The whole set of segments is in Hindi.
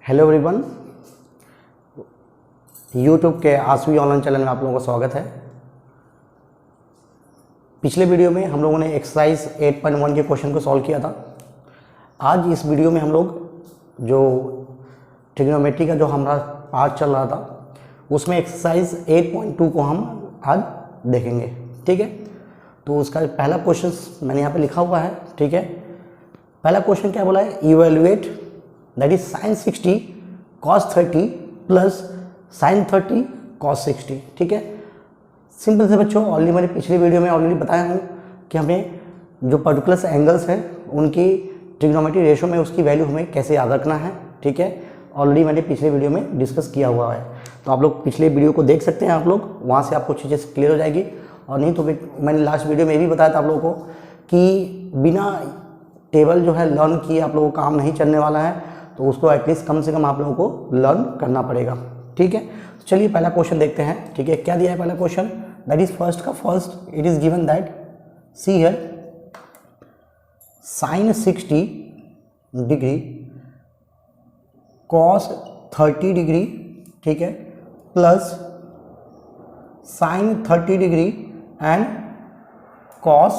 हेलो एवरीवन, यूट्यूब के आसवी ऑनलाइन चैनल में आप लोगों का स्वागत है। पिछले वीडियो में हम लोगों ने एक्सरसाइज 8.1 के क्वेश्चन को सॉल्व किया था। आज इस वीडियो में हम लोग जो ट्रिग्नोमेट्री का जो हमारा पार्ट चल रहा था उसमें एक्सरसाइज 8.2 को हम आज देखेंगे। ठीक है, तो उसका पहला क्वेश्चन मैंने यहाँ पे लिखा हुआ है। ठीक है, पहला क्वेश्चन क्या बोला है, evaluate that is sin 60 cos 30 plus sin 30 cos 60। ठीक है, सिंपल से बच्चों, ऑलरेडी मैंने पिछले वीडियो में ऑलरेडी बताया हूँ कि हमें जो पर्टिकुलर एंगल्स हैं उनकी ट्रिग्नोमेट्री रेशो में उसकी वैल्यू हमें कैसे याद रखना है। ठीक है, ऑलरेडी मैंने पिछले वीडियो में डिस्कस किया हुआ है, तो आप लोग पिछले वीडियो को देख सकते हैं, आप लोग वहाँ से आपको चीज़ें क्लियर हो जाएगी। और नहीं तो मैंने लास्ट वीडियो में ये भी बताया था आप लोगों को कि बिना टेबल जो है लर्न किए आप लोगों को काम नहीं चलने वाला है, तो उसको एटलीस्ट कम से कम आप लोगों को लर्न करना पड़ेगा। ठीक है, तो चलिए पहला क्वेश्चन देखते हैं। ठीक है, क्या दिया है पहला क्वेश्चन, दैट इज फर्स्ट का first, it is given that see here sin 60 degree cos 30 degree, ठीक है, plus sin 30 degree and cos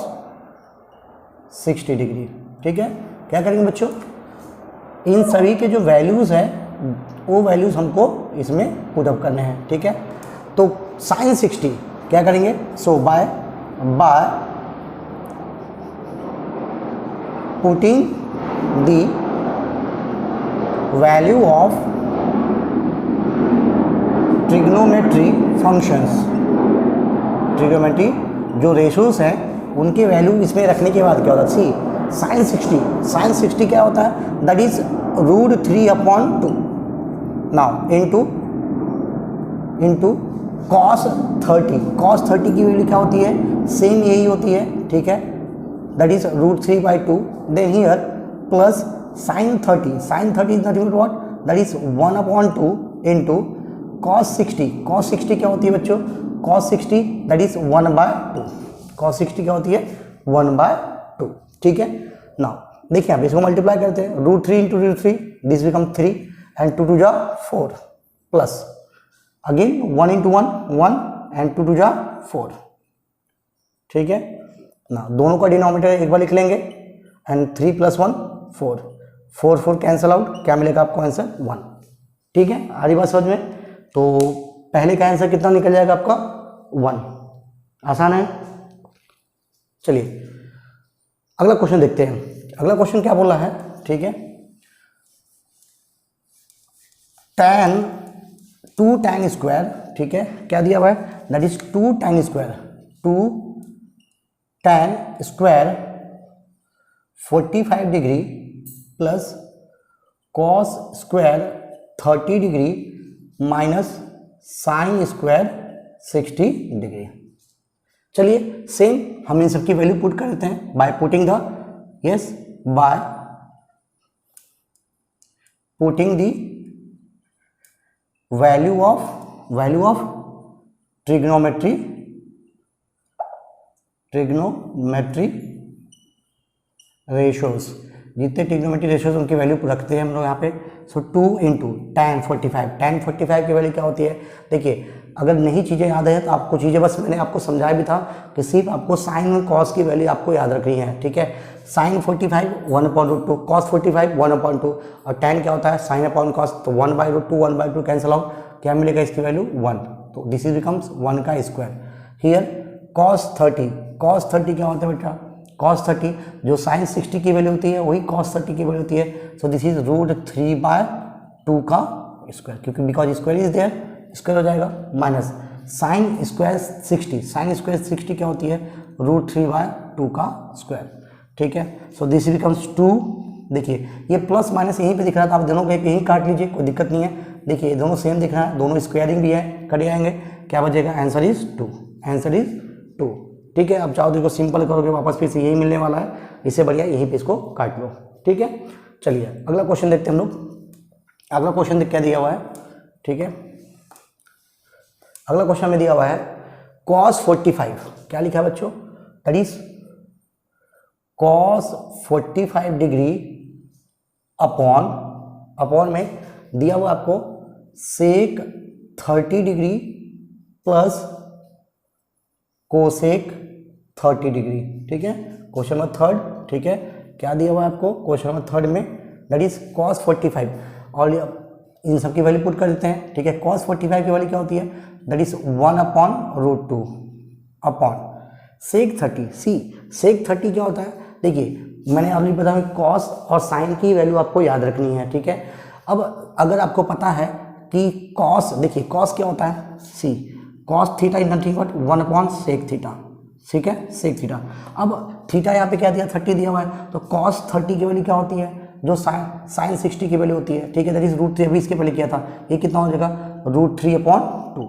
60 degree. ठीक है, क्या करेंगे बच्चों, इन सभी के जो वैल्यूज़ हैं वो वैल्यूज़ हमको इसमें पुट अप करने हैं। ठीक है, तो sin 60 क्या करेंगे, so by putting the value of trigonometry functions, trigonometry जो रेशोज हैं उनके वैल्यू इसमें रखने के बाद क्या होता है, सी sin 60 क्या होता है, that is √3/2 now into cos 30 की वैल्यू क्या होती है, सेम यही होती है। ठीक है, that is √3/2, then here plus sin 30 is nothing but what, that is 1/2 into cos 60 क्या होती है बच्चों, cos 60 दैट इज 1/2, cos 60 क्या होती है 1/2। ठीक है, नाउ देखिए आप इसको मल्टीप्लाई करते हैं, √3 इंटू √3 दिस बिकम 3 एंड 2 2 जा 4 प्लस अगेन 1 इंटू 1 एंड 2 2 जा 4। ठीक है ना, दोनों का डिनोमिनेटर एक बार लिख लेंगे एंड 3 + 1 4 कैंसिल आउट, क्या मिलेगा आपको आंसर 1। ठीक है, आ रही बात समझ में, तो पहले का आंसर कितना निकल जाएगा आपका 1, आसान है। चलिए अगला क्वेश्चन देखते हैं। अगला क्वेश्चन क्या बोला है, ठीक है, टू tan स्क्वायर, ठीक है, क्या दिया हुआ है, that is 2 tan square 45 degree plus cos square 30 degree minus sin square 60 degree. चलिए सेम हम इन सबकी वैल्यू पुट कर देते हैं bye putting the value of trigonometry ratios, जितने ट्रिग्नोमेट्री रेशोज उनकी वैल्यू रखते हैं हम लोग यहाँ पे। सो 2 इंटू tan 45 की वैल्यू क्या होती है, देखिए अगर नहीं चीज़ें याद है तो आपको चीज़ें बस मैंने आपको समझाया भी था कि सिर्फ आपको साइन और कॉस की वैल्यू आपको याद रखनी है। ठीक है, sin 45 1/2, cos 45 1/2 और tan क्या होता है sin अपॉन कॉस, तो 1/2 कैंसिल आउट, क्या मिलेगा इसकी वैल्यू 1, तो दिस इज बिकम्स 1 का स्क्वायर। हियर cos 30 क्या होता है बेटा, cos 30 जो sin 60 की वैल्यू होती है वही cos 30 की वैल्यू होती है। सो दिस इज √3/2 का स्क्वायर, क्योंकि because square is there square हो जाएगा, माइनस sin स्क्वायर 60 क्या होती है √3/2 का स्क्वायर। ठीक है, सो दिस बिकम्स 2। देखिए ये प्लस माइनस यहीं पे दिख रहा था, आप दोनों को यहीं काट लीजिए, कोई दिक्कत नहीं है। देखिए दोनों सेम दिख रहा है, दोनों स्क्वायरिंग भी है, कट जाएंगे, क्या बचेगा, आंसर इज 2। ठीक है, अब चाहो तो इसको सिंपल करोगे वापस फिर से यही मिलने वाला है, इससे बढ़िया यहीं पे इसको काट लो। ठीक है, चलिए अगला क्वेश्चन देखते हैं हम लोग। अगला क्वेश्चन क्या दिया हुआ है, ठीक है, अगला क्वेश्चन में दिया हुआ है cos 45, क्या लिखा है बच्चों, that is cos 45 degree upon में दिया हुआ आपको सेक 30 डिग्री प्लस कोसेक 30 डिग्री, ठीक है, क्वेश्चन नंबर थर्ड, ठीक है। क्या दिया हुआ है आपको क्वेश्चन नंबर थर्ड में, दैट इज cos 45, और इन सब की वैल्यू पुट कर देते हैं, ठीक है। cos 45 की वैल्यू क्या होती है, दैट इज 1/√2 अपॉन सेक 30। सेक 30 क्या होता है, देखिए मैंने ऑलरेडी बताया cos और साइन की वैल्यू आपको याद रखनी है, ठीक है। अब अगर आपको पता है कि cos, देखिए cos क्या होता है, cos theta is nothing but 1/sec theta, ठीक है, सेक थीटा। अब थीटा यहाँ पे क्या दिया, 30 दिया हुआ है, तो cos 30 की वैल्यू क्या होती है, जो साइन 60 की वैल्यू होती है, ठीक है, दैट इज √3। अभी इसके पहले किया था, ये कितना हो जाएगा, √3/2।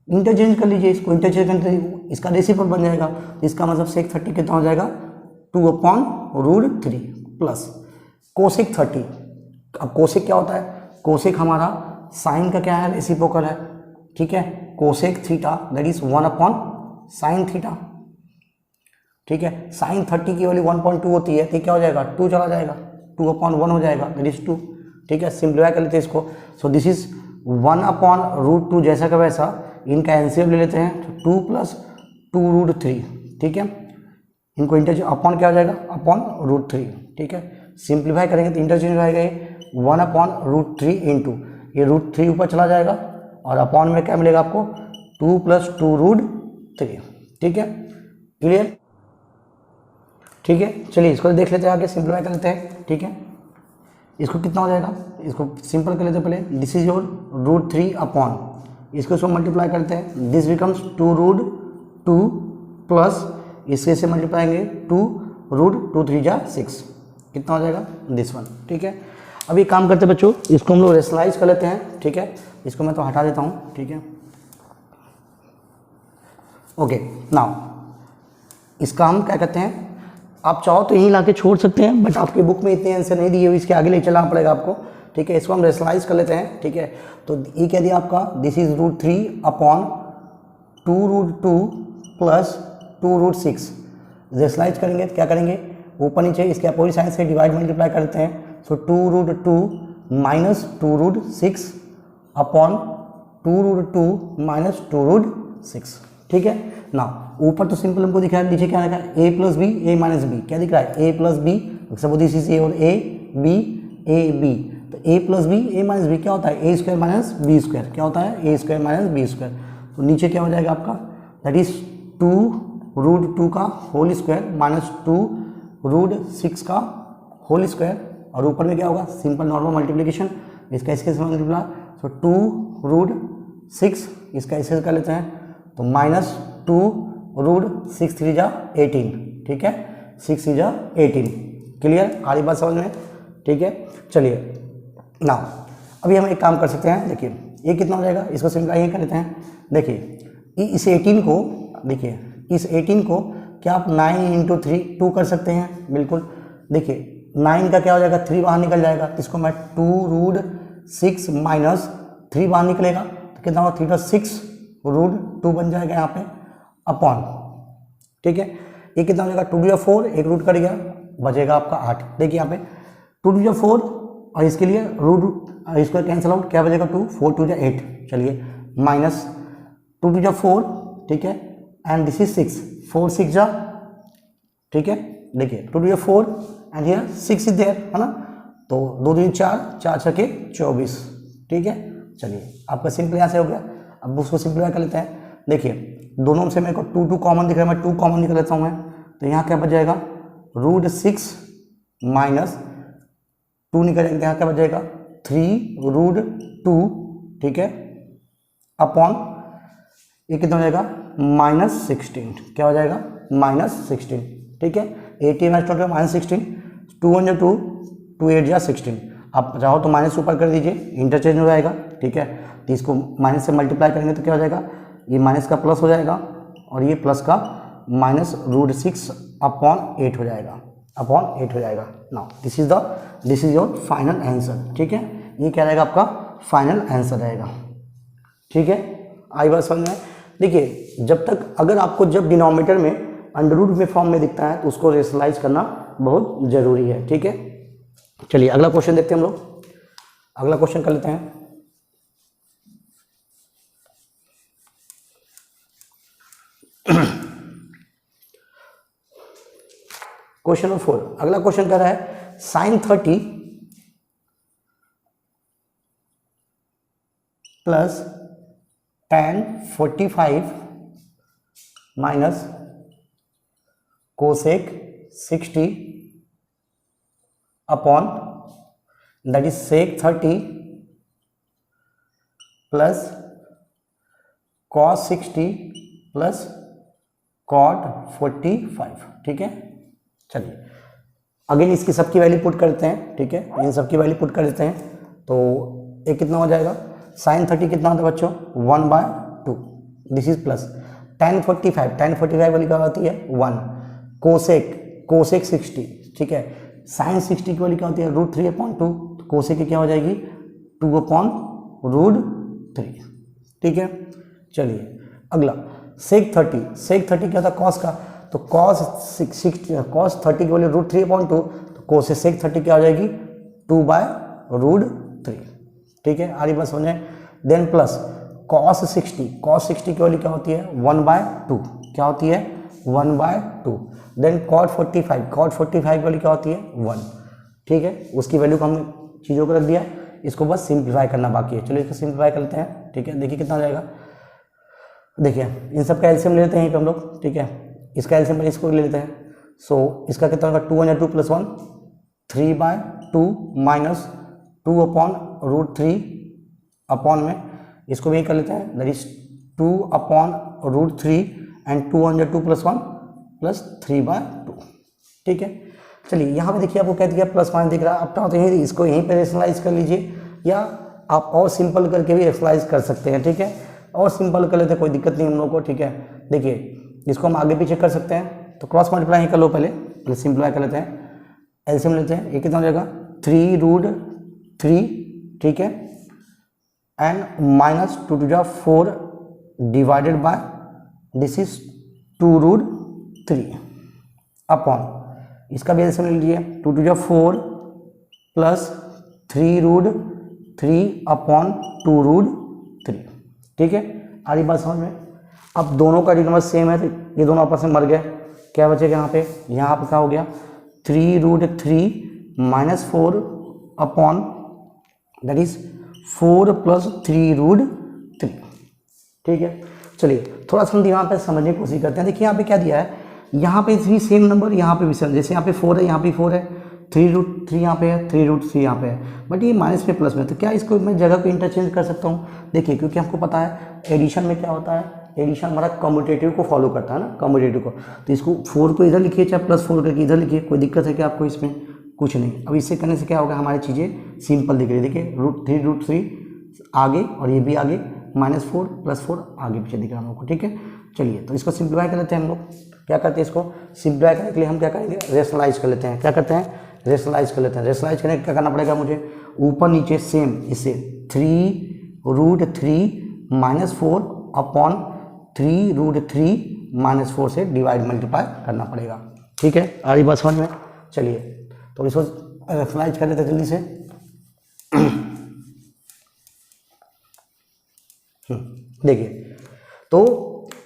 इंटरचेंज कर लीजिए, इसको इंटरचेंज करते इसका रेसिप्रोकल बन जाएगा, तो इसका मतलब सेक 30 कितना हो जाएगा, 2/√3 प्लस कोसेक 30। अब कोसेक क्या होता है, कोसेक हमारा साइन का क्या है, रेसिप्रोकल है, ठीक है। Cosec theta that is 1/sin theta, ठीक है। साइन 30 की वैल्यू 1.2 होती है, तो क्या हो जाएगा, 2 चला जाएगा, 2/1 हो जाएगा, दैट इज 2, ठीक है। सिंप्लीफाई कर लेते हैं इसको, सो दिस इज 1/√2 जैसा का वैसा, इनका एलसीएम ले लेते हैं, तो 2 + 2√3, ठीक है। इनको इंटरचेंज अपॉन क्या हो जाएगा, /√3, ठीक है। सिंप्लीफाई करेंगे तो इंटरचेंज हो जाएगा, 1/√3 इंटू ये √3 ऊपर चला जाएगा, और अपॉन में क्या मिलेगा आपको, 2 + 2√3, ठीक है, क्लियर, ठीक है। चलिए इसको देख लेते हैं, आगे सिंप्लीफाई कर लेते हैं, ठीक है। इसको कितना हो जाएगा, इसको सिंपल कर लेते हैं पहले, दिस इज योर √3 अपॉन, इसको मल्टीप्लाई करते हैं, दिस बिकम्स 2√2 प्लस इसके से मल्टीप्लाई 2√2 3 जा 6, कितना हो जाएगा, दिस वन, ठीक है। अब ये काम करते हैं बच्चों, इसको हम लोग रेशनलाइज कर लेते हैं, ठीक है। इसको मैं तो हटा देता हूँ, ठीक है। ओके, नाउ इसका हम क्या कहते हैं, आप चाहो तो यहीं लाके छोड़ सकते हैं, बट आपके बुक में इतने आंसर नहीं दिए हुए, इसके आगे ले चलना पड़ेगा आपको, ठीक है। इसको हम रेशनलाइज कर लेते हैं, ठीक है। तो ये क्या दिया आपका, this is √3 upon 2√2 plus 2√6। Rationalize करेंगे तो क्या करेंगे, ऊपर नीचे इसके अपोजिट साइन से डिवाइड मल्टीप्लाई करते हैं, सो 2√2 माइनस 2√6 अपॉन 2√2 माइनस 2√6, ठीक है ना। ऊपर तो सिंपल हमको दिख रहा है, नीचे क्या दिख रहा है, a + b a - b, क्या दिख रहा है, a + b, suppose this is a और a b a b, तो a + b a - b क्या होता है, a² - b², क्या होता है, a² - b²। तो नीचे क्या हो जाएगा आपका, दैट इज 2√2 का होल स्क्वायर माइनस 2√6 का होल स्क्वायर, और ऊपर में क्या होगा, सिंपल नॉर्मल मल्टीप्लिकेशन, इसका इसके से मल्टीप्लाई, तो 2√6 इसका इससे कर लेते हैं, तो माइनस 2√6 3 जा 18, ठीक है, 6 3 जा 18, क्लियर, आरी बात समझ में, ठीक है। चलिए ना, अभी हम एक काम कर सकते हैं, देखिए ये कितना हो जाएगा, इसको सिंप्लीफाई कर लेते हैं। देखिए इस 18 को, देखिए इस 18 को क्या आप 9 × 3 2 कर सकते हैं, बिल्कुल। देखिए 9 का क्या हो जाएगा, 3 बाहर निकल जाएगा, तो इसको मैं 2√6 माइनस 3 बाहर निकलेगा, तो कितना होगा, 3/6√2 बन जाएगा यहाँ पे, अपॉन, ठीक है। ये कितना हो जाएगा, 2×4, एक रूट कट गया, बचेगा आपका 8। देखिए यहाँ पे 2×4 और इसके लिए रूट, इसको कैंसिल आउट, क्या बचेगा, 2, 4 2 8, चलिए माइनस 2×4, ठीक है, एंड दिस इज 6, 4 6 जा, ठीक है। देखिए 2×4 एंड हियर 6 इज देयर, है ना, तो 2 दूनी 4, 4 6 24, ठीक है। चलिए आपका सिंपल यहाँ से हो गया, अब उसको सिंप्लीफाई कर लेते हैं। देखिए दोनों से मेरे को 2 2 कॉमन दिख रहा है, मैं 2 कॉमन निकल लेता हूँ मैं, तो यहाँ क्या बच जाएगा, √6 माइनस 2 निकलेंगे, यहाँ क्या बच जाएगा, 3√2, ठीक है, अपॉन ये कितना हो जाएगा, -16, क्या हो जाएगा, -16, ठीक है। 18 - 16, 2 1 2, 2 8 जा 16, आप चाहो तो माइनस ऊपर कर दीजिए, इंटरचेंज हो जाएगा, ठीक है। तो इसको माइनस से मल्टीप्लाई करेंगे तो क्या हो जाएगा, ये माइनस का प्लस हो जाएगा, और ये प्लस का -√6 अपॉन 8 हो जाएगा, अपॉन 8 हो जाएगा। Now this is your final answer, ठीक है। ये क्या रहेगा, आपका फाइनल आंसर रहेगा, ठीक है। आई बात समझ में। देखिए जब तक, अगर आपको जब डिनोमिनेटर में अंडर रूट में फॉर्म में दिखता है तो उसको रेशनलाइज करना बहुत जरूरी है, ठीक है। चलिए अगला क्वेश्चन देखते हैं हम लोग। अगला क्वेश्चन कर लेते हैं। क्वेश्चन नंबर 4, अगला क्वेश्चन कर रहा है sin 30 plus tan 45 minus cosec 60 upon that is sec 30 plus cos 60 plus cot 45। ठीक है, चलिए अगेन इसकी सबकी वैल्यू पुट करते हैं। ठीक है, इन सबकी वैल्यू पुट कर देते हैं तो ये कितना हो जाएगा, sin 30 कितना होता है बच्चों 1/2, दिस इज प्लस tan 45 वाली क्या होती है 1, कोसेक 60। ठीक है, sin 60 की वाली क्या होती है √3/2, कोसेक की क्या हो जाएगी 2/√3। ठीक है, चलिए अगला sec 30 क्या था कॉस का, तो cos 30 की वैल्यू √3/2, तो cos sec 30 क्या हो जाएगी 2/√3। ठीक है, आरी बात समझे। देन प्लस cos 60 की वैल्यू क्या होती है 1/2, क्या होती है 1/2। देन cot 45 की वैल्यू क्या होती है 1। ठीक है, उसकी वैल्यू को हम चीज़ों को रख दिया, इसको बस सिंप्लीफाई करना बाकी है। चलिए इसको सिंप्लीफाई कर लेते हैं। ठीक है, देखिए कितना हो जाएगा, देखिए इन सब का एलसीएम ले लेते हैं यहीं पे हम लोग। ठीक है, इसका एलसीएम पहले इसको ले लेते हैं। सो इसका कितना होगा 2 × 2 + 1 3/2 माइनस 2/√3 अपॉन में इसको भी कर लेते हैं, दैट इज 2/√3 एंड 2 × 2 + 1 प्लस 3/2। ठीक है, चलिए यहाँ पे देखिए आपको कह दिया प्लस माइनस दिख रहा है, अपना तो यही इसको यहीं पे रेशनलाइज कर लीजिए, या आप और सिंपल करके भी रेशनलाइज कर सकते हैं। ठीक है, और सिंपल कर लेते हैं, कोई दिक्कत नहीं हम लोग को। ठीक है, देखिए इसको हम आगे पीछे कर सकते हैं, तो क्रॉस मल्टीप्लाई कर लो, पहले सिंप्लीफाई कर लेते हैं, एलसीएम लेते हैं। ये कितना हो जाएगा 3√3। ठीक है, and minus 2 × 4 divided by this is 2√3 upon इसका भी एलसीएम ले लीजिए 2 × 4 प्लस 3√3 अपॉन 2√3। ठीक है, आरी बात समझ में। अब दोनों का डिनोमिनेटर सेम है, तो ये दोनों आपस में मर गए, क्या बचेगा यहाँ पे क्या हो गया 3√3 - 4 अपॉन दैट इज 4 + 3√3। ठीक है, चलिए थोड़ा सा हम यहाँ पे समझने की कोशिश करते हैं। देखिए यहाँ पे क्या दिया है, यहाँ पे भी सेम नंबर, यहाँ पे भी सेम, जैसे यहाँ पे 4 है, यहाँ पे 4 है, 3√3 यहाँ पे है, 3√3 यहाँ पे है, बट ये माइनस में प्लस में, तो क्या इसको मैं जगह को इंटरचेंज कर सकता हूँ। देखिए क्योंकि हमको पता है एडिशन में क्या होता है, एडिशन हमारा कम्यूटेटिव को फॉलो करता है ना, कम्यूटेटिव को, तो इसको 4 को इधर लिखिए चाहे +4 करके इधर लिखिए, कोई दिक्कत है क्या आपको इसमें, कुछ नहीं। अब इससे करने से क्या होगा, हमारी चीज़ें सिंपल दिख रही है। देखिए √3 आगे और ये भी आगे, -4 + 4 आगे पीछे दिख रहा है हम लोग को। ठीक है, चलिए तो इसको सिंप्लीफाई कर लेते हैं हम लोग। क्या करते हैं, इसको सिंप्लीफाई करने के लिए हम क्या करेंगे, रेशनलाइज कर लेते हैं। क्या करते हैं, रेशनलाइज कर लेते हैं। रेशनलाइज करने क्या करना पड़ेगा मुझे, ऊपर नीचे सेम, इससे 3√3 - 4 अपॉन 3√3 - 4 से डिवाइड मल्टीप्लाई करना पड़ेगा। ठीक है, आ रही बात समझ में। चलिए तो इसको रेशनलाइज कर लेते हैं जल्दी से। देखिए तो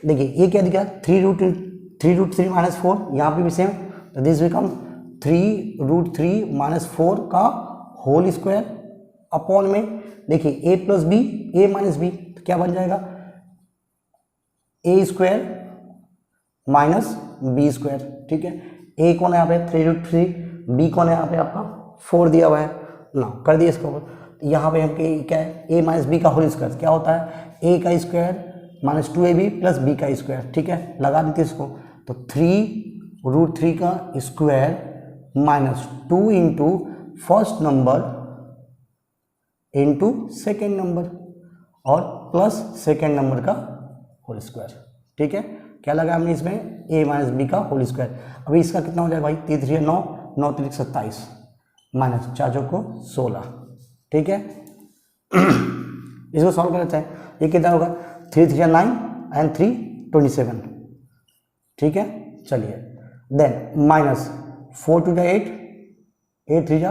देखिए ये क्या दिखा 3√3 - 4, यहाँ पे भी सेम, दिस बिकम 3√3 - 4 का होल स्क्वायर अपॉन में देखिए a + b, a - b, तो क्या बन जाएगा a² - b²। ठीक है, a कौन है यहाँ पे 3√3, b कौन है यहाँ पे आपका 4 दिया हुआ है ना, कर दिए इसको। यहाँ पे हम क्या है a - b का होल स्क्वायर क्या होता है a का स्क्वायर -2ab + b का स्क्वायर। ठीक है, लगा देते इसको, तो 3√3 का square -2 into first number into second number और प्लस सेकेंड नंबर का होल स्क्वायर। ठीक है, क्या लगा हमने इसमें a - b का होल स्क्वायर। अभी इसका कितना हो जाएगा भाई, 3 × 3 = 9, 9 × 3 = 27 माइनस 4 × 4 = 16। ठीक है, इसको सॉल्व कर लेते हैं। ये कितना होगा 3 × 3 = 9 एंड 3 = 27। ठीक है, चलिए देन -4 × 2 = 8, 8 × 3 =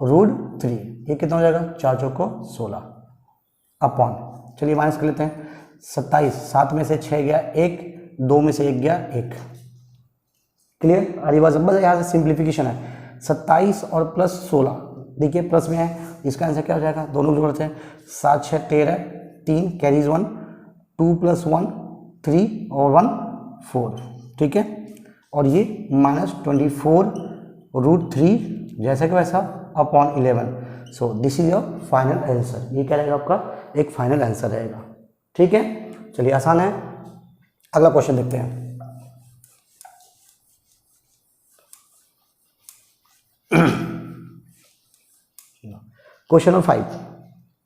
24 √3, ये कितना हो जाएगा 4 चौको 16 अपॉन, चलिए माइनस कर लेते हैं 27, 7 में से 6 गया 1, 2 में से 1 गया 1। क्लियर, अरे बस यहाँ से सिंप्लीफिकेशन है। 27 और प्लस 16, देखिए प्लस में है, इसका आंसर क्या हो जाएगा, दोनों जोड़ते हैं 7 6 13, 3 कैरीज 1, 2 + 1 3 और 1 4, ठीक है। और ये -24 √3 जैसा कि वैसा upon 11। So this is your final answer, ये क्या रहेगा आपका एक फाइनल आंसर रहेगा, ठीक है। चलिए आसान है, अगला क्वेश्चन देखते हैं। क्वेश्चन नंबर 5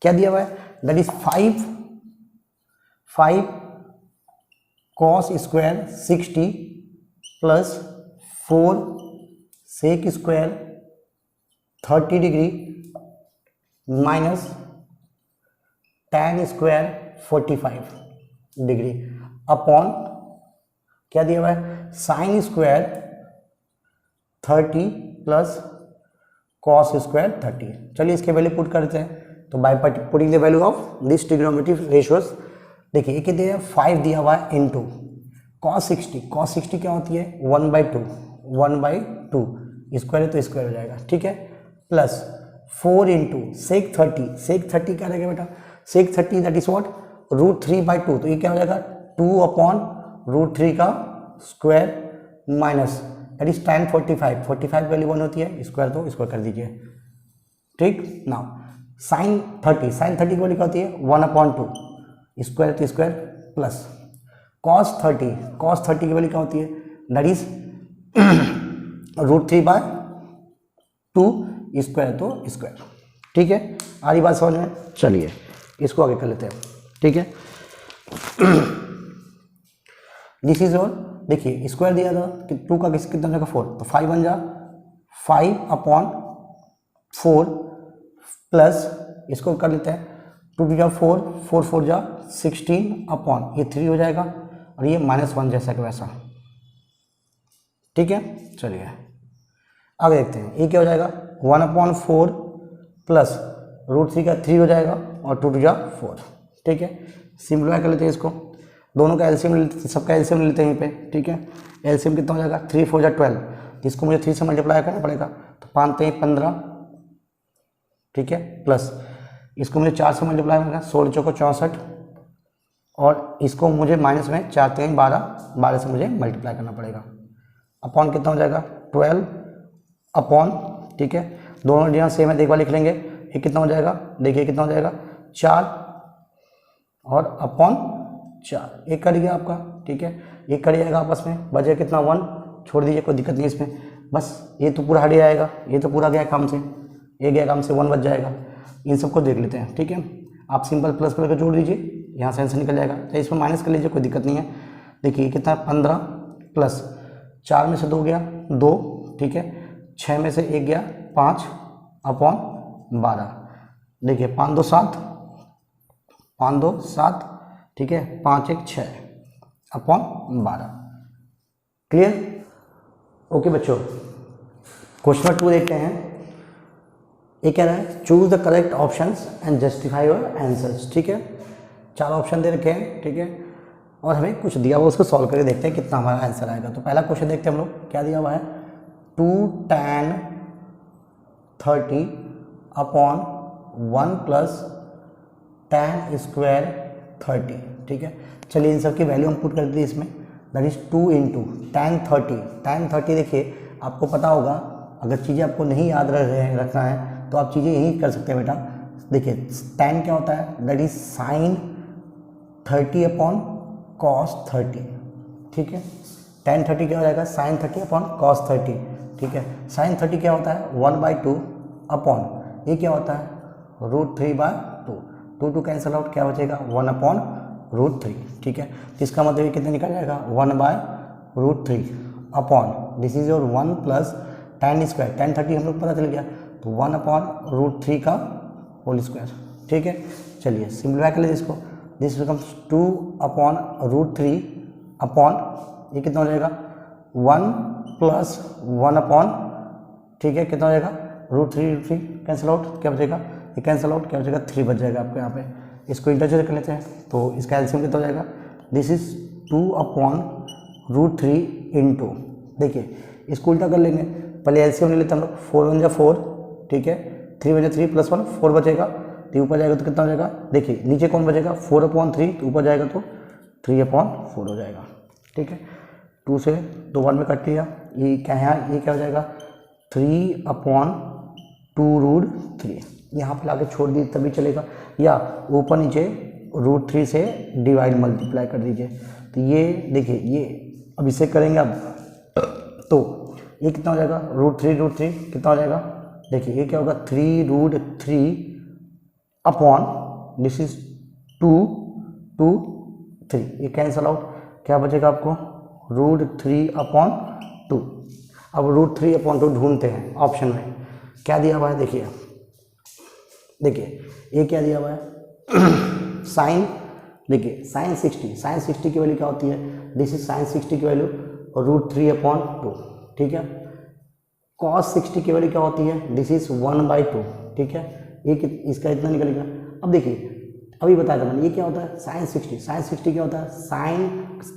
क्या दिया हुआ है, that is 5 cos square 60 plus 4 sec square 30 degree minus tan square 45 degree upon क्या दिया हुआ है sin square 30 plus cos square 30। चलिए इसके वैल्यू पुट करते हैं, तो bye putting the value of this trigonometric ratios, देखिए एक दिया 5 दिया हुआ है इनटू cos 60 क्या होती है 1/2 स्क्वायर है तो स्क्वायर हो जाएगा, ठीक है, प्लस 4 इंटू sec 30 क्या रहेगा बेटा, sec 30 दैट इज व्हाट √3/2, तो ये क्या हो जाएगा 2/√3 का square minus that is tan 45 value 1 होती है, स्क्वायर तो स्क्वायर कर दीजिए, ठीक। नाउ sin 30 की वैल्यू क्या होती है 1/2 स्क्वायर तो स्क्वायर प्लस cos 30 की वैल्यू क्या होती है दैट इज √3/2 स्क्वायर तो स्क्वायर, ठीक है। आ रही बात समझ में, चलिए इसको आगे कर लेते हैं, ठीक है। दिस इज और देखिए स्क्वायर दिया था कि 2 का कितना जाएगा 4, तो 5 बन जा 5/4 प्लस इसको कर लेते हैं 2 2 जा 4 4 4 जा 16 अपॉन ये 3 हो जाएगा और ये -1 जैसा कि वैसा, ठीक है। चलिए आगे देखते हैं, ये क्या हो जाएगा 1/4 प्लस √3 का 3 हो जाएगा और 2 2 जा 4, ठीक है। सिंप्लीफाई कर लेते हैं इसको, दोनों का एलसीएम लेते, सबका एलसीएम लेते हैं यहीं पे, ठीक है। एलसीएम कितना हो जाएगा 3 4 जा 12, तो इसको मुझे 3 से मल्टीप्लाई करना पड़ेगा, तो 5 3 15, ठीक है, प्लस इसको मुझे 4 से मल्टीप्लाई करना 16 चौको 64 और इसको मुझे माइनस में 4 3 12 से मुझे मल्टीप्लाई करना पड़ेगा, अपॉन कितना हो जाएगा 12 अपॉन, ठीक है, दोनों यहाँ सेम है, देखवा लिख लेंगे, ये कितना हो जाएगा देखिए कितना हो जाएगा 4 और अपॉन 4, एक कट गया आपका, ठीक है, एक कट जाएगा आपस में, बचे कितना 1, छोड़ दीजिए कोई दिक्कत नहीं इसमें, बस ये तो पूरा हट जाएगा, ये तो पूरा गया काम से, ये गया काम से 1 बच जाएगा, इन सबको देख लेते हैं, ठीक है। आप सिंपल प्लस करके जोड़ दीजिए, यहाँ से आंसर निकल जाएगा, चाहे इसमें माइनस कर लीजिए कोई दिक्कत नहीं है। देखिए कितना 15 प्लस 4 में से 2 गया 2, ठीक है, 6 में से 1 गया 5 अपॉन 12, देखिए 5 2 7, ठीक है, 5 1 6 अपॉन 12, क्लियर। ओके बच्चों, क्वेश्चन नंबर 2 देखते हैं, ये कह रहा है choose the correct options and justify your answers, ठीक है। 4 ऑप्शन दे रखे हैं, ठीक है, और हमें कुछ दिया हुआ उसको सॉल्व करके देखते हैं कितना हमारा आंसर आएगा। तो पहला क्वेश्चन देखते हैं हम लोग, क्या दिया हुआ है 2 tan 30 upon 1 plus tan square 30, ठीक है। चलिए इन सब की वैल्यू हम पुट कर दी इसमें, दैट इज 2 इंटू tan 30, देखिए आपको पता होगा, अगर चीज़ें आपको नहीं याद रखना है तो आप चीज़ें यही कर सकते हैं बेटा। देखिए tan क्या होता है that is sin 30 upon cos 30, ठीक है। tan 30 क्या हो जाएगा sin 30 अपॉन cos 30, ठीक है। sin 30 क्या होता है 1/2 अपॉन ये क्या होता है √3/2, 2 कैंसिल आउट, क्या बचेगा 1/√3, ठीक है। तो इसका मतलब ये कितना निकल जाएगा 1/√3 upon this is your 1 plus tan square, tan 30 हम लोग पता चल गया, तो 1/√3 का होल स्क्वायर, ठीक है। चलिए सिंप्लीफाई कर लीजिए इसको, दिस बिकम्स 2/√3 अपॉन ये कितना हो जाएगा 1 प्लस 1 अपॉन, ठीक है, कितना हो जाएगा √3 कैंसिल आउट, क्या बचेगा, ये कैंसिल आउट, क्या बचेगा, 3 बच जाएगा आपको यहाँ पे। इसको इंटरचेंज कर लेते हैं, तो इसका एलसीएम कितना हो जाएगा, दिस इज 2/√3 इंटू, देखिए इसको उल्टा कर लेंगे, पहले एलसीएम ले लेते हैं हम लोग, 4 × 4, ठीक है, 3 × 3 +1 4 बचेगा, तो ऊपर जाएगा तो कितना हो जाएगा, देखिए नीचे कौन बचेगा, 4/3, तो ऊपर जाएगा तो 3/4 हो जाएगा, ठीक है। 2 से 2 बार में कट लिया, ये क्या है, ये क्या हो जाएगा, 3/2√3, यहाँ पे लाके छोड़ दीजिए तभी चलेगा, या ऊपर नीचे √3 से डिवाइड मल्टीप्लाई कर दीजिए, तो ये देखिए ये अब इसे करेंगे अब, तो ये कितना हो जाएगा, √3 कितना हो जाएगा, देखिए ये क्या होगा, 3√3 दिस इज 2 ये कैंसल आउट, क्या बचेगा आपको, √3/2। अब √3/2 ढूंढते हैं ऑप्शन में, क्या दिया हुआ है, देखिए ये क्या दिया हुआ है, साइन, देखिए साइन 60 की वैल्यू क्या होती है, दिस इज साइन 60 की वैल्यू √3/2, ठीक है। कॉस 60 की वैल्यू क्या होती है, दिस इज 1/2, ठीक है, ये इसका इतना निकलेगा। अब देखिए अभी बताया था मैंने, ये क्या होता है, साइन 60 क्या होता है,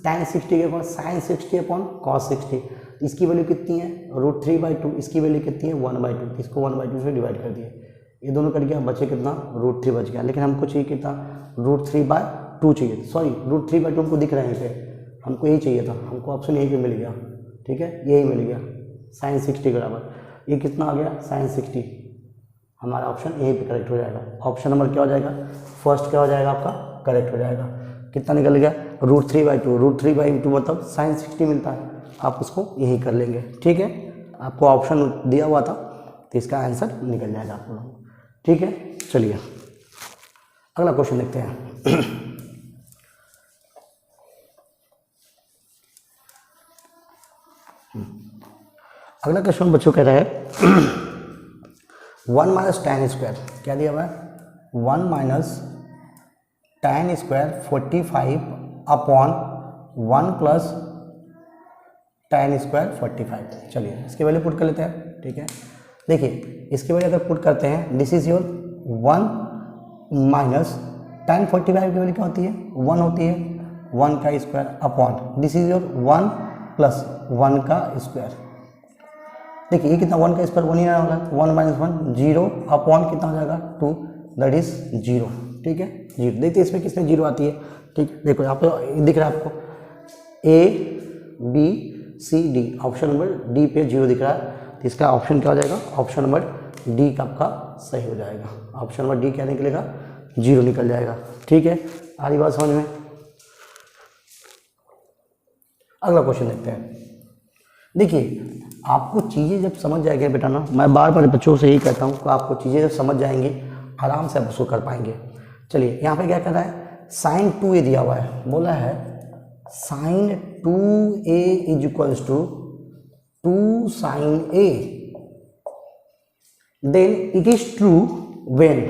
tan 60 के ऊपर साइन 60/cos 60, इसकी वैल्यू कितनी है, √3/2, इसकी वैल्यू कितनी है, 1/2, इसको 1/2 से डिवाइड कर दिए, ये दोनों कर गया, बचे कितना, √3 बच गया, लेकिन हमको चाहिए कितना, √3/2 चाहिए, सॉरी √3/2 हमको दिख रहे हैं पे, हमको यही चाहिए था, हमको ऑप्शन यही पे मिल गया, ठीक है, यही मिल गया, साइन 60 के बराबर, ये कितना आ गया, साइन 60, हमारा ऑप्शन यहीं पे करेक्ट हो जाएगा, ऑप्शन नंबर क्या हो जाएगा, फर्स्ट क्या हो जाएगा आपका, करेक्ट हो जाएगा। कितना निकल गया, √3/2 मतलब साइन 60 मिलता है, आप उसको यही कर लेंगे, ठीक है, आपको ऑप्शन दिया हुआ था तो इसका आंसर निकल जाएगा आप लोगों को, ठीक है। चलिए अगला क्वेश्चन देखते हैं। अगला क्वेश्चन बच्चों कह रहा है 1 - tan², क्या दिया हुआ है, 1 - tan² 45/1 + tan² 45, चलिए इसकी वैल्यू पुट कर लेते हैं, ठीक है। देखिए इसकी वैल्यू अगर पुट करते हैं, दिस इज योर 1 - tan 45 की वैल्यू क्या होती है, 1 होती है, 1 का square upon, this is your 1 + 1 का स्क्वायर, देखिए ये कितना, 1 का स्क्वायर 1 ही आने वाला है, 1 - 1 0 अपॉन कितना हो जाएगा, 2, दैट इज 0, ठीक है, 0। देखिए इसमें किसमें 0 आती है, ठीक है, देखो यहाँ पे दिख रहा है आपको ABCD, ऑप्शन नंबर डी पे 0 दिख रहा है, तो इसका ऑप्शन क्या हो जाएगा, ऑप्शन नंबर डी का आपका सही हो जाएगा, ऑप्शन नंबर डी क्या निकलेगा, 0 निकल जाएगा, ठीक है। आ रही बात समझ में। अगला क्वेश्चन देखते हैं। देखिए आपको चीज़ें जब समझ जाएंगे बेटा ना, मैं बार बार बच्चों से यही कहता हूँ कि आपको चीज़ें जब समझ जाएंगी आराम से आप उसको कर पाएंगे। चलिए यहाँ पे क्या कर रहा है, sin 2a दिया हुआ है, बोला है sin 2a = 2 sin a, then it is true when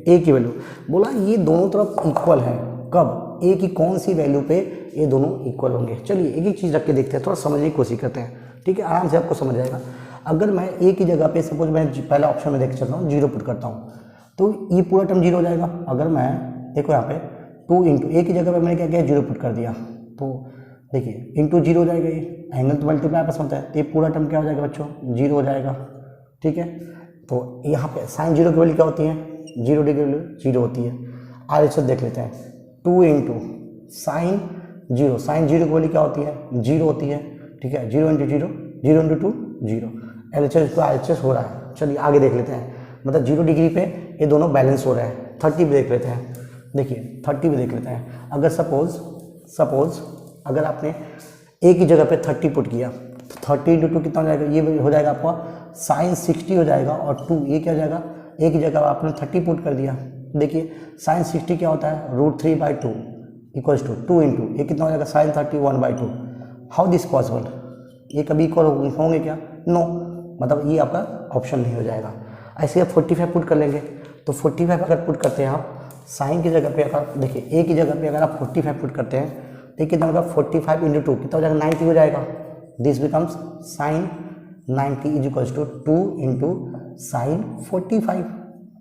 a की वैल्यू, बोला ये दोनों तरफ इक्वल है, कब, a की कौन सी वैल्यू पे ये दोनों इक्वल होंगे। चलिए एक एक चीज़ रख के देखते हैं, थोड़ा समझने की कोशिश करते हैं, ठीक है, आराम से आपको समझ आएगा। अगर मैं a की जगह पे सपोज मैं पहला ऑप्शन में देख चलता हूँ, 0 पुट करता हूँ, तो ये पूरा टर्म 0 हो जाएगा। अगर मैं देखो यहाँ पे 2 × a की जगह पे मैंने क्या किया, 0 पुट कर दिया, तो देखिए इंटू 0 हो जाएगा, ये एंगल तो मल्टीप्लाई आपस में होता है, तो ये पूरा टर्म क्या हो जाएगा बच्चों, 0 हो जाएगा, ठीक है। तो यहाँ पे sin 0 की वैल्यू क्या होती है, 0 डिग्री वैल्यू 0 होती है। आगे से देख लेते हैं, 2 × sin 0, sin 0 की वैल्यू क्या होती है, 0 होती है, ठीक है, 0 × 0, 0 × 2 0, LHS को RHS हो रहा है। चलिए आगे देख लेते हैं, मतलब 0 डिग्री पे ये दोनों बैलेंस हो रहे हैं। 30 भी देख लेते हैं, देखिए 30 भी देख लेते हैं। अगर सपोज अगर आपने a की जगह पे 30 पुट किया, तो 30 × 2 कितना हो जाएगा, ये हो जाएगा आपका sin 60 हो जाएगा, और 2 ये क्या हो जाएगा, a की जगह आपने 30 पुट कर दिया। देखिए sin 60 क्या होता है, √3/2 = 2 × ये कितना हो जाएगा, sin 30 1/2। हाउ दिस पॉसिबल, ये कभी इक्वल होंगे क्या, नो, मतलब ये आपका ऑप्शन नहीं हो जाएगा। ऐसे आप 45 पुट कर लेंगे, तो 45 अगर पुट करते हैं आप साइन की जगह पे, अगर देखिए a की जगह पे अगर आप 45 पुट करते हैं, तो कितना होगा, 45 × 2 कितना हो जाएगा, 90 हो जाएगा। This becomes sin 90 = 2 × sine 45।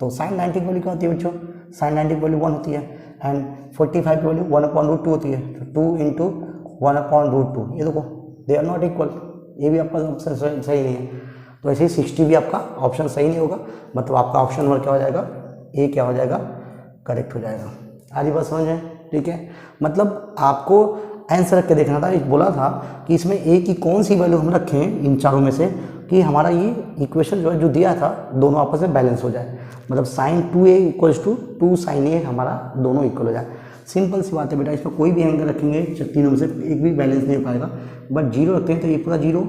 तो साइन 90 की वैल्यू क्या होती है बच्चों, साइन 90 की वैल्यू 1 होती है एंड 45 की वैल्यू 1/√2 होती है। तो 2 इंटू 1/√2, ये देखो दे आर नॉट इक्वल, ये भी आपका ऑप्शन सही नहीं है। तो ऐसे ही 60 भी आपका ऑप्शन सही नहीं होगा, मतलब आपका ऑप्शन नंबर क्या हो जाएगा, ए क्या हो जाएगा, करेक्ट हो जाएगा। आधी बात समझ है, ठीक है। मतलब आपको आंसर रख के देखना था, बोला था कि इसमें ए की कौन सी वैल्यू हम रखें इन चारों में से कि हमारा ये इक्वेशन जो है जो दिया था दोनों आपस में बैलेंस हो जाए, मतलब sine 2a equals to 2 sine A हमारा दोनों इक्वल हो जाए। सिंपल सी बात है बेटा, इसमें कोई भी एंगल रखेंगे तीनों में से एक भी बैलेंस नहीं हो पाएगा, बट जीरो रखते हैं तो ये पूरा जीरो,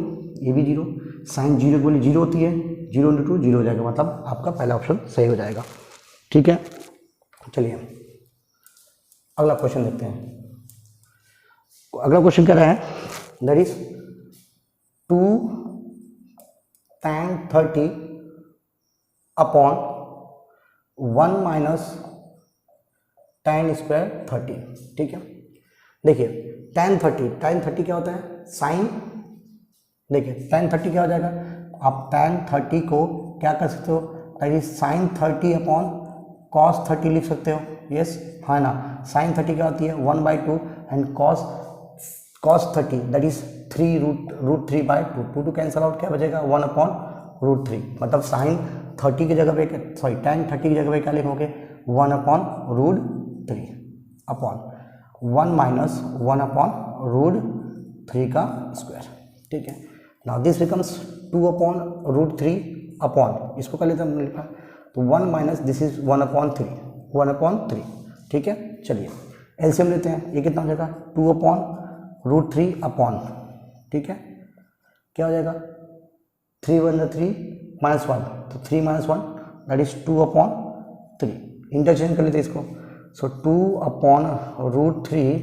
ये भी जीरो, साइन जीरो की वैल्यू जीरो होती है, 0 इंटू 2 जीरो हो जाएगा, मतलब आपका पहला ऑप्शन सही हो जाएगा, ठीक है। चलिए अगला क्वेश्चन देखते हैं। अगला क्वेश्चन क्या रहा है, that is 2 tan 30 upon 1 minus tan square 30, ठीक है। देखिए tan 30 क्या होता है, साइन, देखिए tan 30 क्या हो जाएगा, आप tan 30 को क्या कर सकते हो, that is sine 30 upon cos 30 लिख सकते हो, यस है ना। साइन 30 क्या होती है 1/2 and cos 30 that is 3 root 3/2, 2 cancel out, क्या बचेगा 1/√3, मतलब साइन 30 की जगह पे, सॉरी tan 30 की जगह पे क्या लिखोगे 1/√3 अपॉन 1 माइनस 1/√3 का स्क्वायर, ठीक है। नाउ दिस बिकम्स 2/√3 अपॉन, इसको कर लेते हैं लिखा, तो 1 माइनस दिस इज 1/3, ठीक है। चलिए एलसीएम लेते हैं, ये कितना हो जाएगा 2/√3 अपॉन, ठीक है, क्या हो जाएगा 3 × 3 -1, तो 3 - 1 दैट इज 2/3, इंटरचेंज कर लेते हैं इसको, सो 2/√3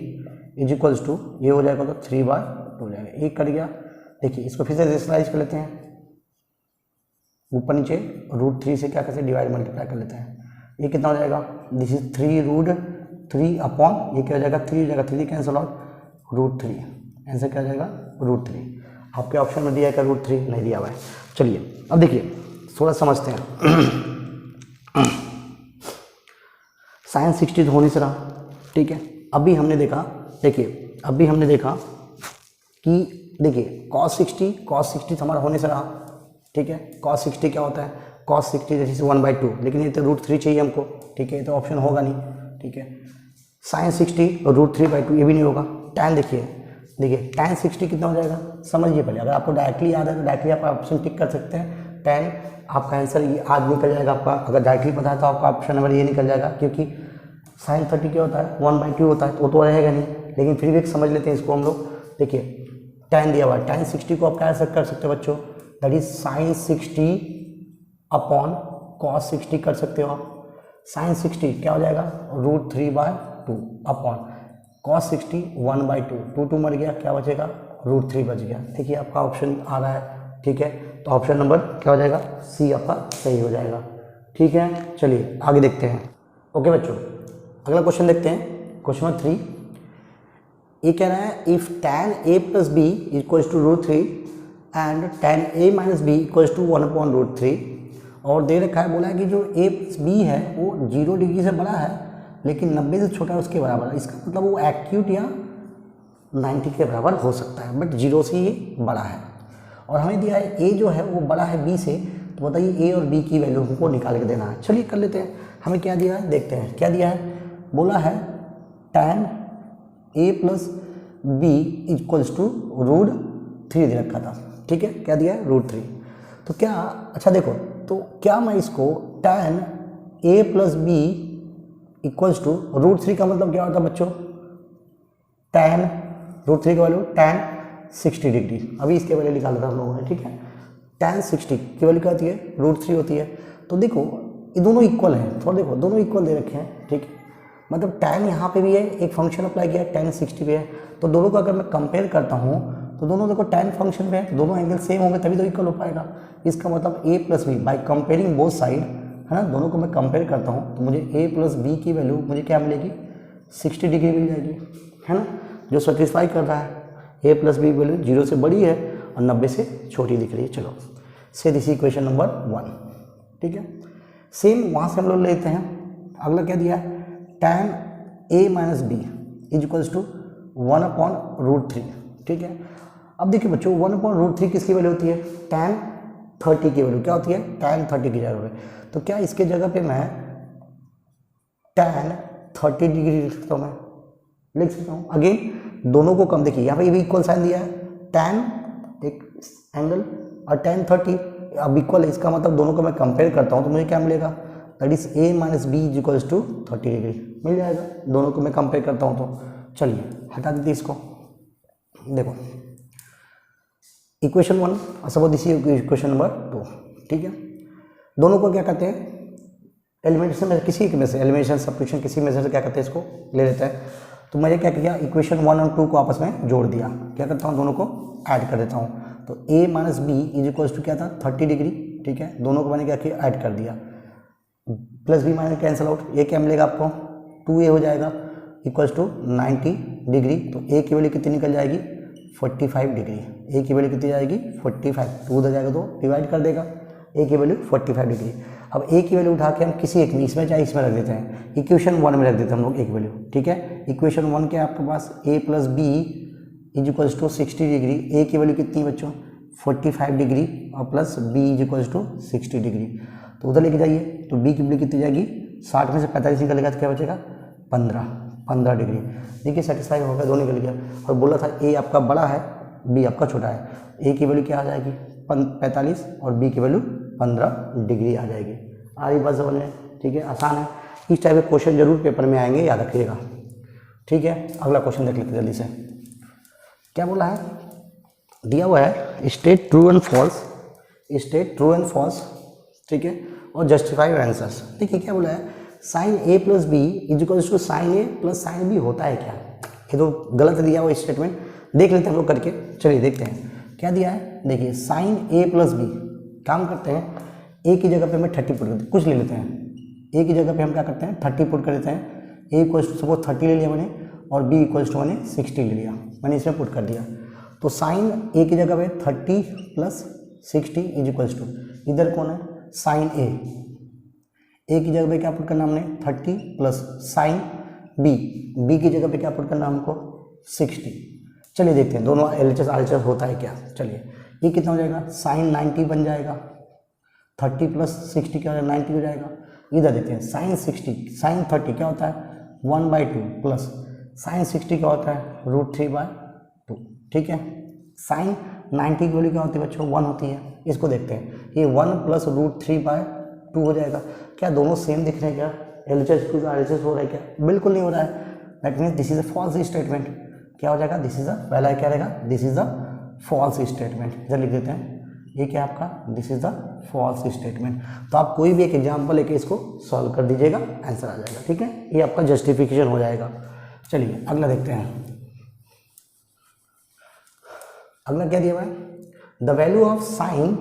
इज इक्वल्स टू, ये हो जाएगा तो 3/2 हो जाएगा, एक कट गया। देखिए इसको फिर से रेशनलाइज कर लेते हैं, ऊपर नीचे √3 से क्या करते हैं डिवाइड मल्टीप्लाई कर लेते हैं, ये कितना हो जाएगा, दिस इज 3√3 अपॉन, ये क्या हो जाएगा 3 हो जाएगा, 3 कैंसल आउट, √3, आंसर क्या हो जाएगा √3। आपके ऑप्शन में दिया है क्या √3, नहीं दिया हुआ है। चलिए अब देखिए थोड़ा समझते हैं। साइन 60 होने से रहा, ठीक है। अभी हमने देखा, देखिए अभी हमने देखा कि देखिए cos 60 हमारा होने से रहा, ठीक है। cos 60 क्या होता है, cos 60 जैसे 1/2, लेकिन ये तो √3 चाहिए हमको, ठीक है, ये तो ऑप्शन होगा नहीं, ठीक है। साइन 60 √3/2 ये भी नहीं होगा। tan देखिए tan 60 कितना हो जाएगा, समझिए पहले, अगर आपको डायरेक्टली याद है तो डायरेक्टली आप ऑप्शन टिक कर सकते हैं, tan आपका आंसर ये आज निकल जाएगा आपका, अगर डायरेक्टली पता है तो आपका ऑप्शन नंबर ये निकल जाएगा, क्योंकि साइन 30 क्या होता है 1/2 होता है, वो तो रहेगा नहीं, लेकिन फिर भी एक समझ लेते हैं इसको हम लोग। देखिए tan दिया हुआ है, tan 60 को आप क्या कर सकते हो बच्चों, that is sine 60 upon cos 60 कर सकते हो आप। साइन 60 क्या हो जाएगा √3/2 अपॉन cos 60 1/2, 2 मर गया, क्या बचेगा √3 बच गया। देखिए आपका ऑप्शन आ रहा है, ठीक है, तो ऑप्शन नंबर क्या हो जाएगा, सी आपका सही हो जाएगा, ठीक है। चलिए आगे देखते हैं। ओके बच्चों, अगला क्वेश्चन देखते हैं, क्वेश्चन नंबर 3। ये कह रहा है if tan a + b equals to √3 and tan a - b equals to 1/√3, और दे रखा है, बोला है कि जो a + b है वो 0 डिग्री से बड़ा है लेकिन 90 से छोटा है उसके बराबर है, इसका मतलब वो एक्यूट या 90 के बराबर हो सकता है, बट 0 से ये बड़ा है। और हमें दिया है a जो है वो बड़ा है b से, तो बताइए a और b की वैल्यू हमको निकाल के देना है। चलिए कर लेते हैं, हमें क्या दिया है देखते हैं, क्या दिया है, बोला है tan a + b equals to √3 दे रखा था, ठीक है, क्या दिया है √3। तो क्या, अच्छा देखो, तो क्या मैं इसको tan a + b equals to √3 का मतलब क्या होता है बच्चों, tan √3 का वैल्यू tan 60 डिग्री, अभी इसके वैल्यू निकाला था हम लोगों ने, ठीक है। tan 60 की वैल्यू क्या होती है √3 होती है। तो देखो ये दोनों इक्वल हैं, थोड़ा देखो दोनों इक्वल दे रखे हैं, ठीक है, मतलब tan यहाँ पे भी है, एक फंक्शन अप्लाई किया है, tan 60 पे है, तो दोनों को अगर मैं कंपेयर करता हूँ तो दोनों देखो tan फंक्शन पे है, तो दोनों एंगल सेम होंगे तभी तो इक्वल हो पाएगा। इसका मतलब a + b by comparing both side, है ना, दोनों को मैं कंपेयर करता हूँ तो मुझे a + b की वैल्यू मुझे क्या मिलेगी 60 डिग्री मिल जाएगी, है ना, जो सेटिस्फाई कर रहा है। a + b वैल्यू 0 से बड़ी है और 90 से छोटी दिख रही है। चलो से दिस इक्वेशन नंबर 1, ठीक है। सेम वहाँ से हम लोग लेते हैं, अगला क्या दिया है, tan a minus B is equals to 1/√3, ठीक है। अब देखिए बच्चों 1/√3 किसकी वैल्यू होती है, tan 30 की वैल्यू क्या होती है, tan 30 की जगह पे, तो क्या इसके जगह पे मैं tan 30 डिग्री लिख सकता हूँ, मैं लिख सकता हूँ। अगेन दोनों को कम, देखिए यहाँ पे भी इक्वल साइन दिया है, tan एक एंगल और tan 30 अब इक्वल है, इसका मतलब दोनों को मैं कंपेयर करता हूँ तो मुझे क्या मिलेगा, that is a minus B is equals to 30 degree मिल जाएगा, दोनों को मैं कंपेयर करता हूँ तो। चलिए हटा देते इसको, देखो equation 1 suppose this is equation number 2, ठीक है। दोनों को क्या कहते हैं, एलिमिनेशन में किसी में से, एलिमिनेशन सब्स्टिट्यूशन किसी में से क्या कहते हैं, इसको ले लेते हैं। तो मैंने क्या किया, इक्वेशन 1 और 2 को आपस में जोड़ दिया, क्या करता हूँ दोनों को ऐड कर देता हूँ। तो a minus B is equals to क्या था 30 डिग्री, ठीक है। दोनों को मैंने क्या किया, ऐड कर दिया, plus b minus cancel out, ये क्या मिलेगा आपको 2a हो जाएगा इक्वल्स टू 90 डिग्री। तो a की वैल्यू कितनी निकल जाएगी 45 डिग्री, a की वैल्यू कितनी जाएगी 45, 2 उधर जाएगा तो डिवाइड कर देगा, a की वैल्यू 45 डिग्री। अब a की वैल्यू उठा के हम किसी एक में, इसमें चाहे इसमें रख देते हैं, इक्वेशन 1 में रख देते हैं हम लोग a की वैल्यू, ठीक है। इक्वेशन 1 के आपके पास a plus b is equals to 60 degree, a की वैल्यू कितनी बच्चों 45 डिग्री और plus b is equals to 60 degree, तो उधर लेके जाइए तो b की वैल्यू कितनी जाएगी 60 में से 45 निकलेगा तो क्या बचेगा 15 डिग्री। देखिए सेटिस्फाई हो गया, दोनों निकल गया। और बोला था a आपका बड़ा है b आपका छोटा है, a की वैल्यू क्या आ जाएगी 45 और b की वैल्यू 15 डिग्री आ जाएगी। आ रही बात समझ में, ठीक है, आसान है। इस टाइप के क्वेश्चन जरूर पेपर में आएंगे, याद रखिएगा, ठीक है। अगला क्वेश्चन देख लेते जल्दी से, क्या बोला है, दिया हुआ है state true and false, state true and false, ठीक है, और जस्टिफाई योर आंसर्स। देखिए क्या बोला है, sine a plus b is equals to sine a plus sine b होता है क्या, ये तो गलत दिया हुआ स्टेटमेंट, देख लेते हैं हम लोग करके। चलिए देखते हैं क्या दिया है, देखिए साइन a प्लस बी, काम करते हैं a की जगह पे हमें 30 पुट करते, कुछ ले लेते हैं, a की जगह पे हम क्या करते हैं 30 पुट कर देते हैं, a इक्वल्स टू सपोज 30 ले लिया मैंने और b इक्वल्स टू मैंने 60 ले लिया, मैंने इसमें पुट कर दिया। तो साइन a की जगह पे 30 प्लस 60 इज इक्वल्स टू, इधर कौन है साइन a की जगह पे क्या पुट करना हमने 30 प्लस साइन b की जगह पे क्या पुट करना हमको 60। चलिए देखते हैं दोनों LHS RHS होता है क्या। चलिए ये कितना हो जाएगा, साइन 90 बन जाएगा, 30 प्लस 60 क्या हो जाएगा 90 हो जाएगा। इधर देखते हैं साइन 60, साइन 30 क्या होता है 1/2 प्लस साइन 60 क्या होता है √3/2, ठीक है। साइन 90 की वैल्यू क्या होती है बच्चों 1 होती है, इसको देखते हैं, ये 1 प्लस √3/2 हो जाएगा। क्या दोनों सेम दिख रहे हैं, क्या LHS टू RHS हो रहा है क्या, बिल्कुल नहीं हो रहा है, that means this is a false statement. क्या हो जाएगा, दिस इज अ, पहला क्या रहेगा, this is a false statement, इधर लिख देते हैं, ये क्या आपका, this is the false statement. तो आप कोई भी एक एग्जाम्पल लेके इसको सॉल्व कर दीजिएगा, आंसर आ जाएगा, ठीक है, ये आपका जस्टिफिकेशन हो जाएगा। चलिए अगला देखते हैं, अगला क्या दिया हुआ है, the value of sine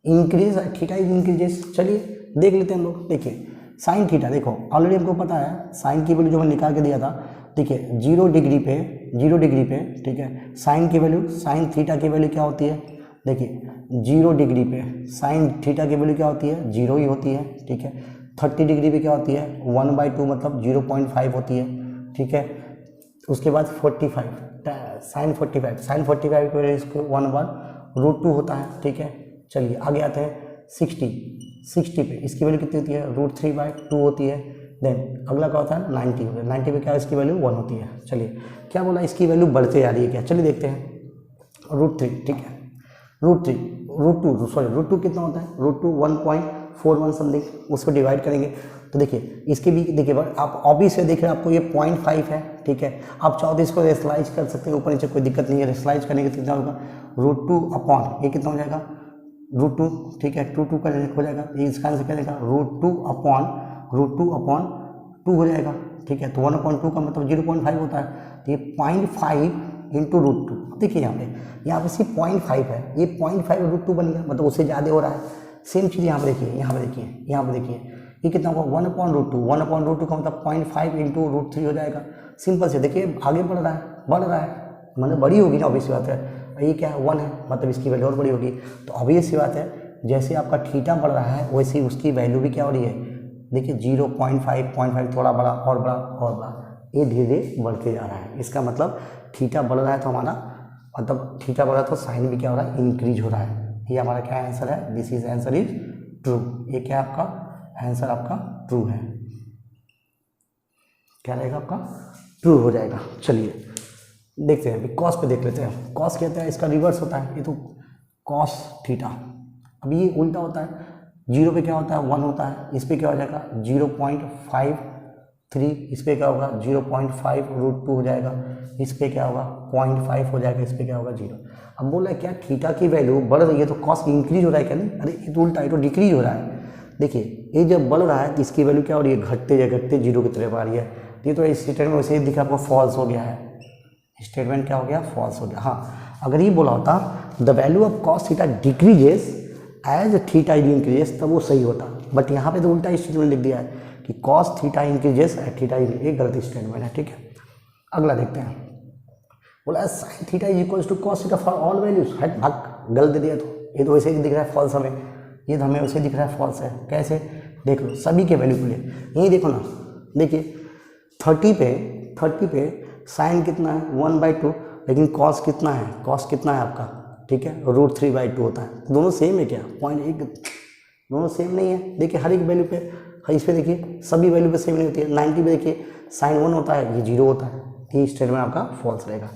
increase theta is increases. चलिए देख लेते हैं हम लोग, देखिए साइन थीटा, देखो ऑलरेडी हमको पता है साइन की वैल्यू जो मैंने निकाल के दिया था, देखिए 0 डिग्री पे, ठीक है, साइन की वैल्यू, साइन थीटा की वैल्यू क्या होती है, देखिए 0 डिग्री पे साइन थीटा की वैल्यू क्या होती है 0 ही होती है, ठीक है। 30 डिग्री पे क्या होती है 1/2 मतलब 0.5 होती है, ठीक है। उसके बाद 45 साइन 45 की वैल्यू इसको 1/√2 होता है, ठीक है। चलिए आगे आते हैं 60 पे इसकी वैल्यू कितनी होती है √3/2 होती है। देन अगला क्या होता है 90 हो गया, 90 पे क्या इसकी वैल्यू 1 होती है। चलिए क्या बोला, इसकी वैल्यू बढ़ते आ रही है क्या, चलिए देखते हैं, √3, ठीक है, √2 कितना होता है √2 1.41 समथिंग, उसको डिवाइड करेंगे तो देखिए इसके भी, देखिए आप ऑब्वियस से देख रहे हैं, आपको ये 0.5 है, ठीक है। आप चाहो तो इसको स्लाइज कर सकते हैं ऊपर नीचे, कोई दिक्कत नहीं है, स्लाइज करने के कितना होगा √2 अपॉन ये कितना हो जाएगा √2, ठीक है, 2 का हो जाएगा, इसका आंसर क्या जाएगा √2 अपॉन 2 हो जाएगा, ठीक है। तो 1/2 का मतलब 0.5 होता है, तो ये 0.5 इंटू √2, देखिए यहाँ पे सिर्फ 0.5 है, ये 0.5 √2 बन गया, मतलब उससे ज़्यादा हो रहा है। सेम चीज़ यहाँ पे देखिए, यहाँ पे देखिए ये कितना होगा 1/√2 का मतलब 0.5 इंटू √3 हो जाएगा। सिंपल से देखिए आगे बढ़ रहा है, मतलब बड़ी होगी ना, ऑब्वियस बात है। ये क्या है 1 है, मतलब इसकी वैल्यू और बड़ी होगी, तो ऑब्वियस सी बात है जैसे आपका थीटा बढ़ रहा है वैसे ही उसकी वैल्यू भी क्या हो रही है, देखिए 0.5 थोड़ा बड़ा और बड़ा और बड़ा, ये धीरे धीरे बढ़ते जा रहा है। इसका मतलब थीटा बढ़ रहा है तो हमारा मतलब थीटा बढ़ रहा है तो साइन भी क्या हो रहा है, इंक्रीज हो रहा है। ये हमारा क्या आंसर है, this is answer is true. ये क्या आपका आंसर आपका ट्रू है, क्या रहेगा आपका ट्रू हो जाएगा। चलिए देखते हैं अभी कॉस पे देख लेते हैं। कॉस कहते हैं इसका रिवर्स होता है, ये तो कॉस थीटा। अभी ये उल्टा होता है, 0 पे क्या होता है 1 होता है, इस पे क्या हो जाएगा 0.53, इस पे क्या होगा 0.5√2 हो जाएगा, इस पे क्या होगा 0.5 हो जाएगा, इस पे क्या होगा 0। अब बोल रहा है क्या थीटा की वैल्यू बढ़ रही है तो कॉस इंक्रीज हो रहा है क्या, नहीं, अरे ये तो उल्टा, ये तो डिक्रीज हो रहा है। देखिए ये जब बढ़ रहा है तो इसकी वैल्यू क्या हो रही है, घटते 0 की तरफ आ रही है। ये तो इस स्टेटमेंट में वैसे ही दिखा आपको फॉल्स हो गया है, स्टेटमेंट क्या हो गया, फॉल्स हो गया। हाँ अगर ये बोला होता the value of cos theta decreases as theta increases तब वो सही होता, बट यहाँ पे तो उल्टा स्टेटमेंट लिख दिया है कि cos theta increases at theta, एक गलत स्टेटमेंट है। ठीक है, अगला देखते हैं। बोला sine theta is equals to cos theta for all values, हट भाग गलत दे दिया। तो ये तो वैसे ही दिख रहा है फॉल्स हमें, ये तो हमें वैसे दिख रहा है फॉल्स है। कैसे, देख लो सभी के वैल्यू के लिए, यही देखो ना, देखिए 30 पे साइन कितना है 1/2, लेकिन कॉस कितना है, कॉस कितना है आपका, ठीक है √3/2 होता है। दोनों सेम है क्या, 0.1, दोनों सेम नहीं है। देखिए हर एक वैल्यू पे, इस पे देखिए सभी वैल्यू पे सेम नहीं होती है। 90 पे देखिए साइन 1 होता है, ये 0 होता है, ये स्टेटमेंट आपका फॉल्स रहेगा।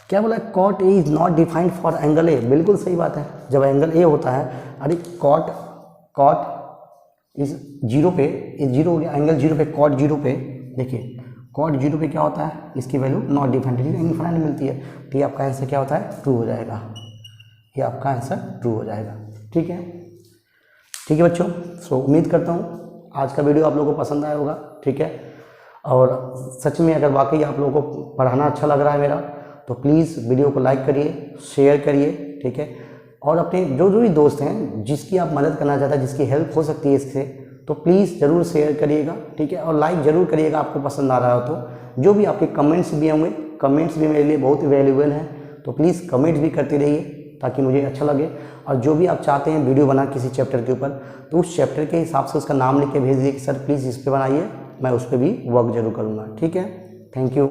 क्या बोला, cot a is not defined for angle a, बिल्कुल सही बात है। जब एंगल ए होता है, अरे कॉट इस 0 पे, ये 0 हो गया, एंगल 0 पे, कॉट 0 पे, देखिए कॉट 0 पे क्या होता है, इसकी वैल्यू नॉट डिफाइंड, इनफाइनाइट मिलती है। तो ये आपका आंसर क्या होता है, ट्रू हो जाएगा, ये आपका आंसर ट्रू हो जाएगा। ठीक है बच्चों, सो उम्मीद करता हूँ आज का वीडियो आप लोगों को पसंद आया होगा। ठीक है, और सच में अगर वाकई आप लोगों को पढ़ाना अच्छा लग रहा है मेरा, तो प्लीज़ वीडियो को लाइक करिए, शेयर करिए। ठीक है, और अपने जो भी दोस्त हैं जिसकी आप मदद करना चाहते हैं, जिसकी हेल्प हो सकती है इससे, तो प्लीज़ ज़रूर शेयर करिएगा। ठीक है, और लाइक ज़रूर करिएगा आपको पसंद आ रहा हो तो। जो भी आपके कमेंट्स भी होंगे, कमेंट्स भी मेरे लिए बहुत वैल्यूएबल हैं, तो प्लीज़ कमेंट्स भी करते रहिए ताकि मुझे अच्छा लगे। और जो भी आप चाहते हैं वीडियो बना किसी चैप्टर के ऊपर, तो उस चैप्टर के हिसाब से उसका नाम लिख के भेज दिए कि सर प्लीज़ इस पर बनाइए, मैं उस पर भी वर्क जरूर करूँगा। ठीक है, थैंक यू।